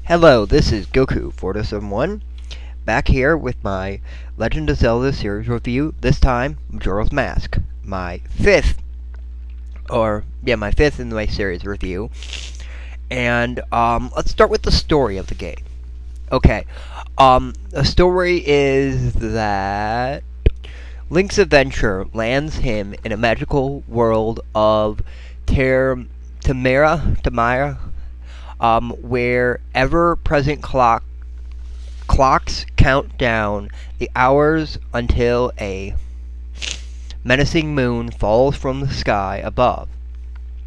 Hello, this is Goku4271, back here with my Legend of Zelda series review, this time, Majora's Mask. My fifth in my series review. And, let's start with the story of the game. Okay, the story is that Link's adventure lands him in a magical world of Tamara, where ever-present clocks count down the hours until a menacing moon falls from the sky above.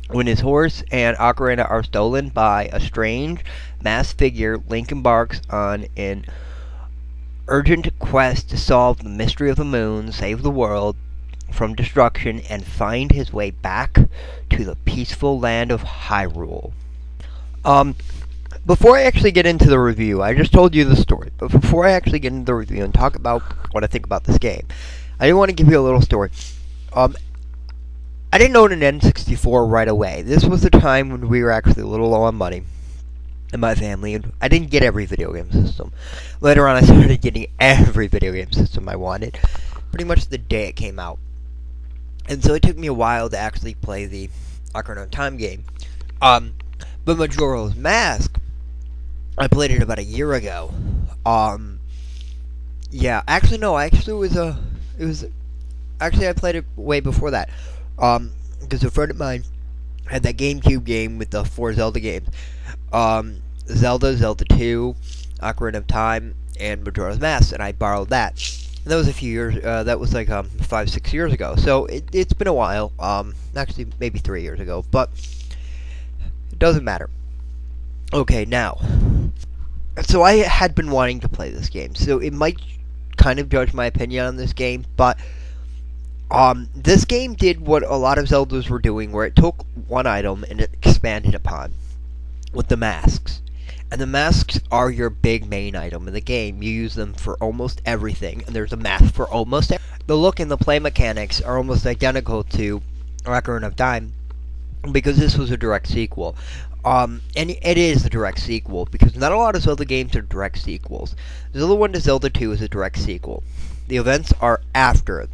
When his horse and ocarina are stolen by a strange masked figure, Link embarks on an urgent quest to solve the mystery of the moon, save the world from destruction, and find his way back to the peaceful land of Hyrule. Before I actually get into the review, I just told you the story, but before I actually get into the review and talk about what I think about this game, I do want to give you a little story. I didn't own an N64 right away. This was the time when we were actually a little low on money in my family, and I didn't get every video game system. Later on, I started getting every video game system I wanted, pretty much the day it came out. And so it took me a while to actually play the Ocarina of Time game. But Majora's Mask, I played it about a year ago. Yeah, actually no, I played it way before that. Because a friend of mine had that GameCube game with the 4 Zelda games. Zelda 2, Ocarina of Time, and Majora's Mask, and I borrowed that. And that was a few years, that was like 5-6 years ago. So it's been a while, actually maybe 3 years ago, but it doesn't matter. Okay, now, so I had been wanting to play this game, so it might kind of judge my opinion on this game, but this game did what a lot of Zeldas were doing, where it took one item and it expanded upon with the masks. And the masks are your big main item in the game. You use them for almost everything, and there's a mask for almost everything. The look and the play mechanics are almost identical to Ocarina of Time, because this was a direct sequel. And it is a direct sequel, because not a lot of Zelda games are direct sequels. Zelda 1 to Zelda 2 is a direct sequel. The events are after it.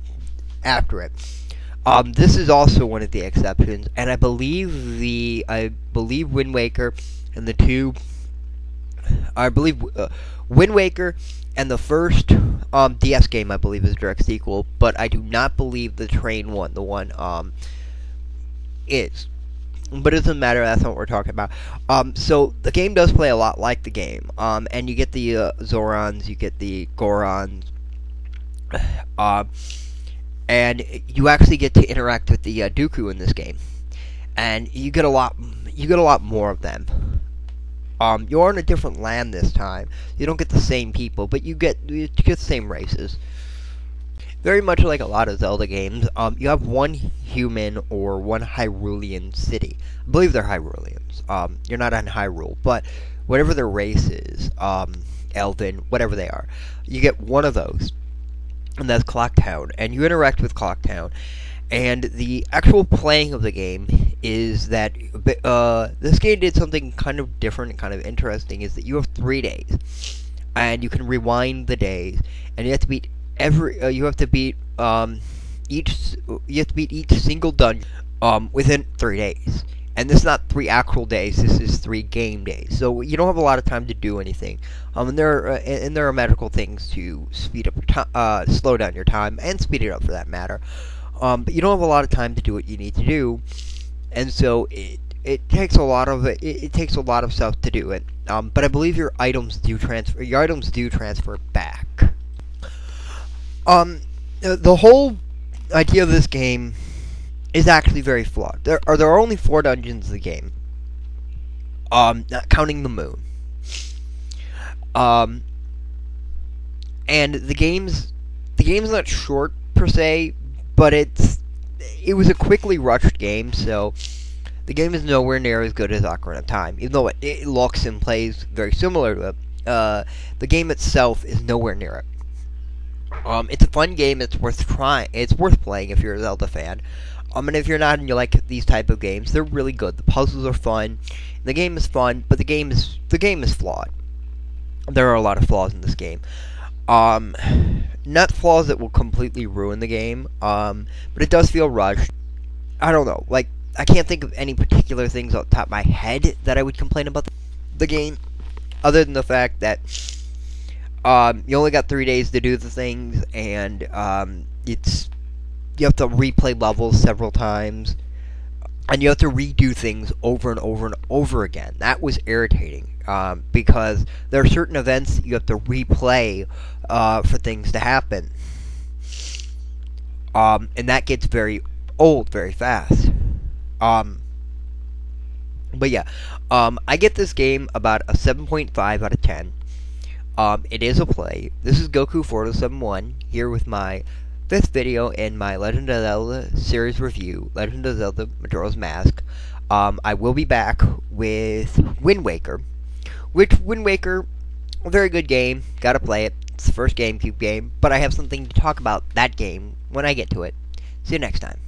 This is also one of the exceptions, and I believe Wind Waker and the two, Wind Waker and the first DS game, I believe, is a direct sequel, but I do not believe the train one, is. But it doesn't matter, that's not what we're talking about. So the game does play a lot like the game. And you get the Zorons, you get the Gorons, and you actually get to interact with the Dooku in this game. And you get a lot more of them. You're on a different land this time. You don't get the same people, but you get the same races. Very much like a lot of Zelda games, you have one human or one Hyrulean city. I believe they're Hyruleans. You're not on Hyrule, but whatever their race is, Elven, whatever they are, you get one of those, and that's Clocktown, and you interact with Clocktown. And the actual playing of the game is that this game did something kind of different and kind of interesting, is that you have 3 days, and you can rewind the days, and you have to beat each single dungeon within 3 days. And this is not 3 actual days, this is 3 game days. So you don't have a lot of time to do anything. And there are magical things to speed up slow down your time, and speed it up for that matter. But you don't have a lot of time to do what you need to do. And so it takes a lot of stuff to do it. But I believe your items do transfer back. The whole idea of this game is actually very flawed. There are only 4 dungeons in the game, not counting the moon. And the game's not short per se, but it was a quickly rushed game, so the game is nowhere near as good as Ocarina of Time, even though it looks and plays very similar to it. The game itself is nowhere near it. It's a fun game. It's worth trying. It's worth playing if you're a Zelda fan. And if you're not and you like these type of games, they're really good. The puzzles are fun, the game is fun, but the game is flawed. There are a lot of flaws in this game. Not flaws that will completely ruin the game, but it does feel rushed. I don't know, like, I can't think of any particular things off the top of my head that I would complain about the game, other than the fact that you only got 3 days to do the things, and you have to replay levels several times, and you have to redo things over and over and over again. That was irritating, because there are certain events that you have to replay for things to happen, and that gets very old very fast. But yeah, I get this game about a 7.5 out of 10. It is a play. This is Goku4071 here with my 5th video in my Legend of Zelda series review, Legend of Zelda Majora's Mask. I will be back with Wind Waker, which Wind Waker, a very good game. Gotta play it. It's the first GameCube game, but I have something to talk about that game when I get to it. See you next time.